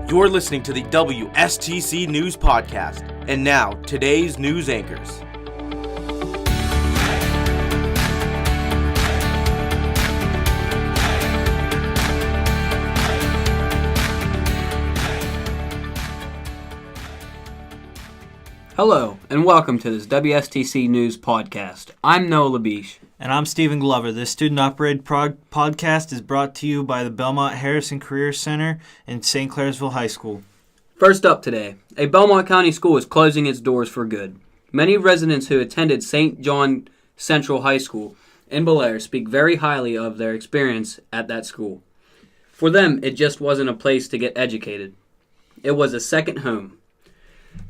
You're listening to the WSTC News Podcast. And now, today's news anchors. Hello, and welcome to this WSTC News Podcast. I'm Noah Labiche. And I'm Stephen Glover. This student-operated podcast is brought to you by the Belmont Harrison Career Center and St. Clairsville High School. First up today, a Belmont County school is closing its doors for good. Many residents who attended St. John Central High School in Bel Air speak very highly of their experience at that school. For them, it just wasn't a place to get educated. It was a second home.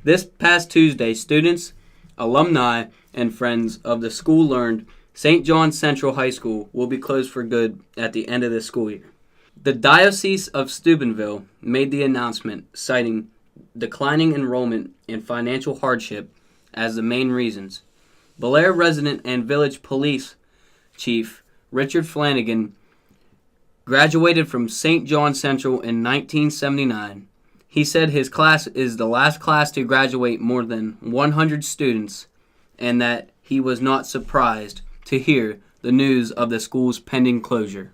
This past Tuesday, students, alumni, and friends of the school learned St. John Central High School will be closed for good at the end of this school year. The Diocese of Steubenville made the announcement, citing declining enrollment and financial hardship as the main reasons. Bel Air resident and village police chief Richard Flanagan graduated from St. John Central in 1979. He said his class is the last class to graduate more than 100 students, and that he was not surprised to hear the news of the school's pending closure.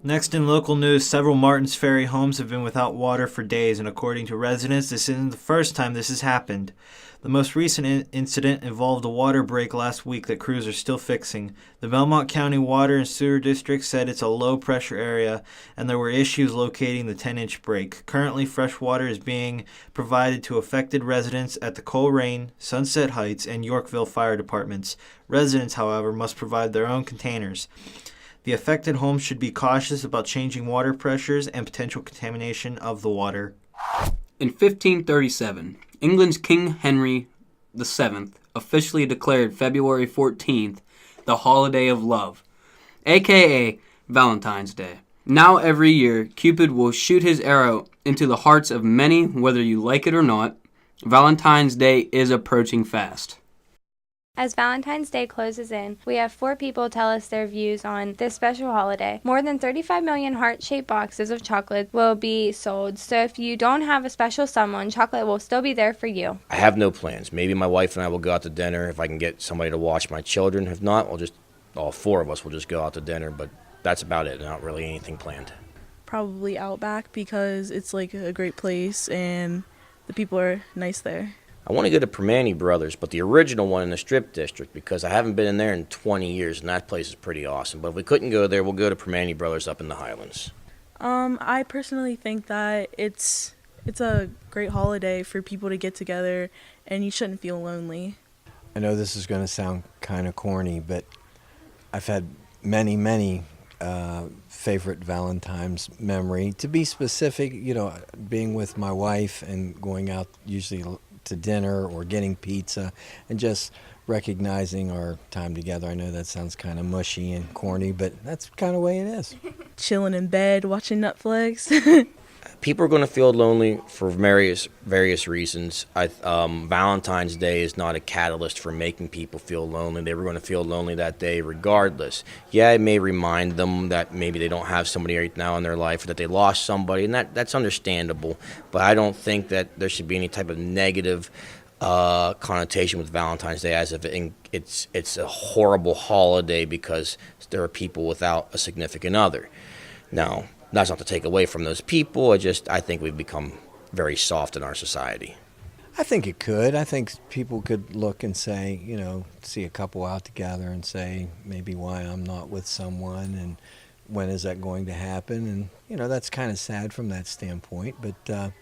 Next in local news, several Martins Ferry homes have been without water for days, and according to residents, this isn't the first time this has happened. The most recent incident involved a water break last week that crews are still fixing. The Belmont County Water and Sewer District said it's a low-pressure area, and there were issues locating the 10-inch break. Currently, fresh water is being provided to affected residents at the Coleraine, Sunset Heights, and Yorkville fire departments. Residents, however, must provide their own containers. The affected homes should be cautious about changing water pressures and potential contamination of the water. In 1537, England's King Henry VII officially declared February 14th the holiday of love, aka Valentine's Day. Now every year, Cupid will shoot his arrow into the hearts of many, whether you like it or not. Valentine's Day is approaching fast. As Valentine's Day closes in, we have 4 people tell us their views on this special holiday. More than 35 million heart-shaped boxes of chocolate will be sold, so if you don't have a special someone, chocolate will still be there for you. I have no plans. Maybe my wife and I will go out to dinner if I can get somebody to watch my children. If not, all 4 of us will just go out to dinner, but that's about it. Not really anything planned. Probably Outback because it's like a great place and the people are nice there. I want to go to Permane Brothers, but the original one in the Strip District, because I haven't been in there in 20 years, and that place is pretty awesome. But if we couldn't go there, we'll go to Permane Brothers up in the Highlands. I personally think that it's a great holiday for people to get together, and you shouldn't feel lonely. I know this is going to sound kind of corny, but I've had many favorite Valentine's memory. To be specific, being with my wife and going out usually to dinner or getting pizza and just recognizing our time together. I know that sounds kind of mushy and corny, but that's kind of the way it is. Chilling in bed, watching Netflix. People are going to feel lonely for various reasons. Valentine's Day is not a catalyst for making people feel lonely. They were going to feel lonely that day regardless. Yeah, it may remind them that maybe they don't have somebody right now in their life or that they lost somebody, and that's understandable. But I don't think that there should be any type of negative connotation with Valentine's Day as if it's a horrible holiday because there are people without a significant other. Now, that's not to take away from those people. I think we've become very soft in our society. I think it could. I think people could look and say, see a couple out together and say maybe why I'm not with someone and when is that going to happen. And, that's kind of sad from that standpoint, but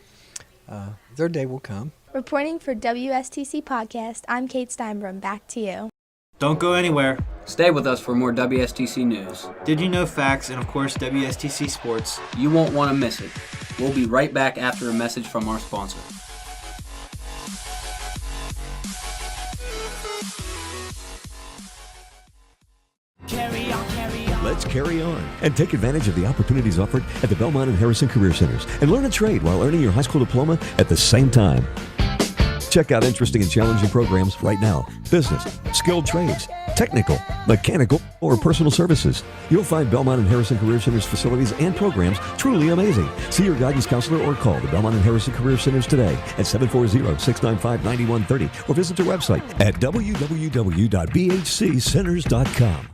their day will come. Reporting for WSTC Podcast, I'm Kate Steinbrum. Back to you. Don't go anywhere. Stay with us for more WSTC news. Did you know facts and, of course, WSTC sports. You won't want to miss it. We'll be right back after a message from our sponsor. Let's carry on and take advantage of the opportunities offered at the Belmont and Harrison Career Centers and learn a trade while earning your high school diploma at the same time. Check out interesting and challenging programs right now. Business, skilled trades, technical, mechanical, or personal services. You'll find Belmont and Harrison Career Center's facilities and programs truly amazing. See your guidance counselor or call the Belmont and Harrison Career Centers today at 740-695-9130 or visit their website at www.bhccenters.com.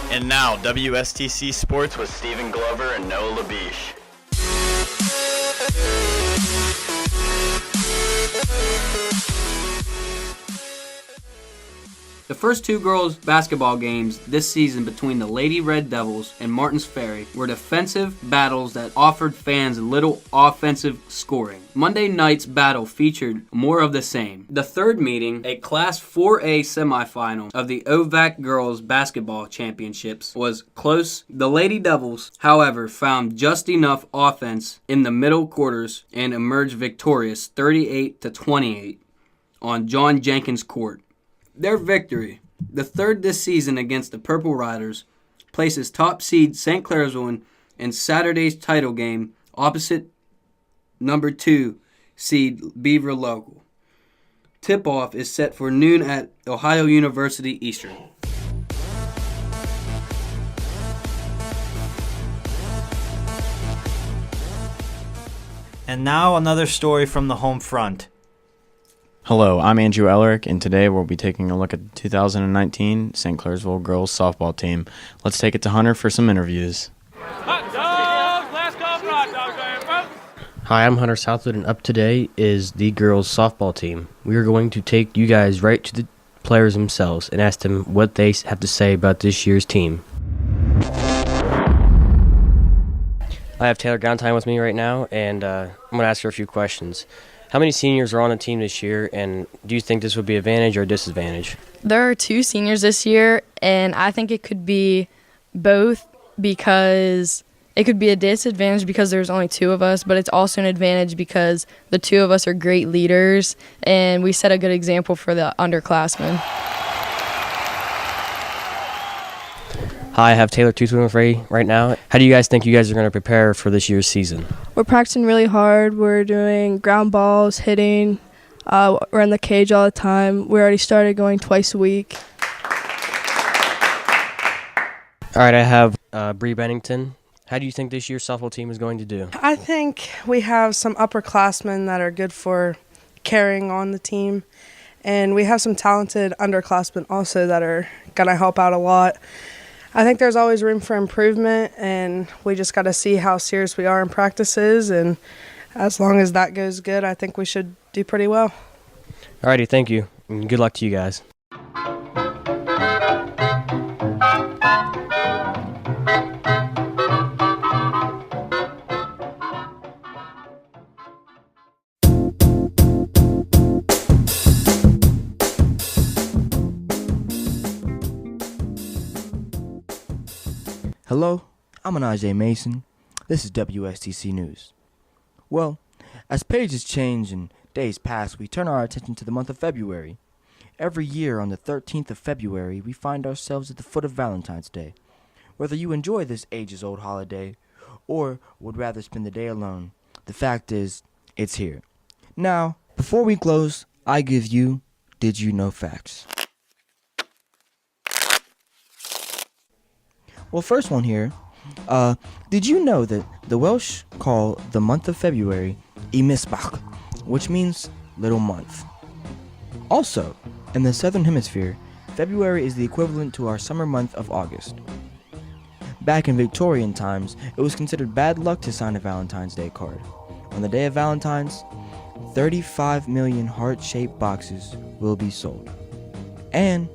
And now, WSTC Sports with Stephen Glover and Noah Labiche. The first two girls' basketball games this season between the Lady Red Devils and Martins Ferry were defensive battles that offered fans little offensive scoring. Monday night's battle featured more of the same. The third meeting, a Class 4A semifinal of the OVAC Girls Basketball Championships, was close. The Lady Devils, however, found just enough offense in the middle quarters and emerged victorious 38-28 on John Jenkins Court. Their victory, the third this season against the Purple Riders, places top seed St. Clairsville in Saturday's title game opposite number 2 seed Beaver Local. Tip-off is set for noon at Ohio University Eastern. And now another story from the home front. Hello, I'm Andrew Ellerick, and today we'll be taking a look at the 2019 St. Clairsville girls softball team. Let's take it to Hunter for some interviews. Hot dogs, let's go hot dogs, folks. Hi, I'm Hunter Southwood, and up today is the girls softball team. We are going to take you guys right to the players themselves and ask them what they have to say about this year's team. I have Taylor Gontine with me right now, and I'm going to ask her a few questions. How many seniors are on the team this year, and do you think this would be an advantage or a disadvantage? There are 2 seniors this year, and I think it could be both, because it could be a disadvantage because there's only 2 of us, but it's also an advantage because the 2 of us are great leaders, and we set a good example for the underclassmen. Hi, I have Taylor Toothman with Ray right now. How do you guys think you guys are going to prepare for this year's season? We're practicing really hard. We're doing ground balls, hitting. We're in the cage all the time. We already started going twice a week. All right, I have Bree Bennington. How do you think this year's softball team is going to do? I think we have some upperclassmen that are good for carrying on the team. And we have some talented underclassmen also that are going to help out a lot. I think there's always room for improvement, and we just got to see how serious we are in practices, and as long as that goes good, I think we should do pretty well. All righty, thank you, and good luck to you guys. Hello, I'm Anaje Mason. This is WSTC News. Well, as pages change and days pass, we turn our attention to the month of February. Every year on the 13th of February, we find ourselves at the foot of Valentine's Day. Whether you enjoy this ages-old holiday or would rather spend the day alone, the fact is, it's here. Now, before we close, I give you Did You Know Facts. Well, first one here. Did you know that the Welsh call the month of February Y Misbach, which means little month? Also, in the Southern Hemisphere, February is the equivalent to our summer month of August. Back in Victorian times, it was considered bad luck to sign a Valentine's Day card. On the day of Valentine's, 35 million heart-shaped boxes will be sold. And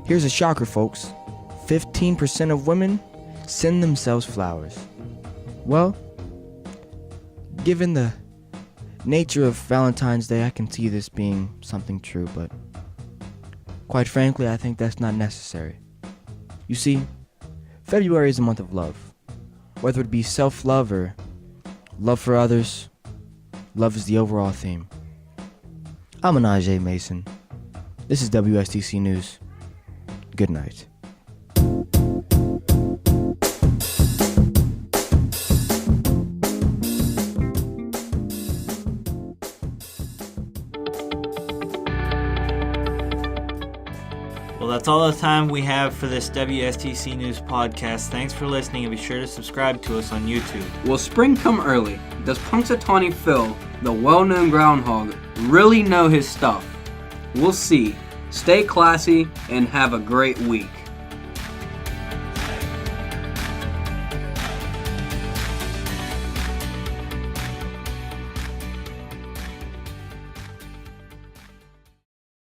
here's a shocker, folks. 15% of women send themselves flowers. Well, given the nature of Valentine's Day, I can see this being something true, but quite frankly, I think that's not necessary. You see, February is a month of love. Whether it be self-love or love for others, love is the overall theme. I'm Anaje Mason. This is WSTC News. Good night. Well, that's all the time we have for this WSTC News podcast. Thanks for listening, and be sure to subscribe to us on YouTube. Will spring come early? Does Punxsutawney Phil, the well-known groundhog, really know his stuff? We'll see. Stay classy and have a great week.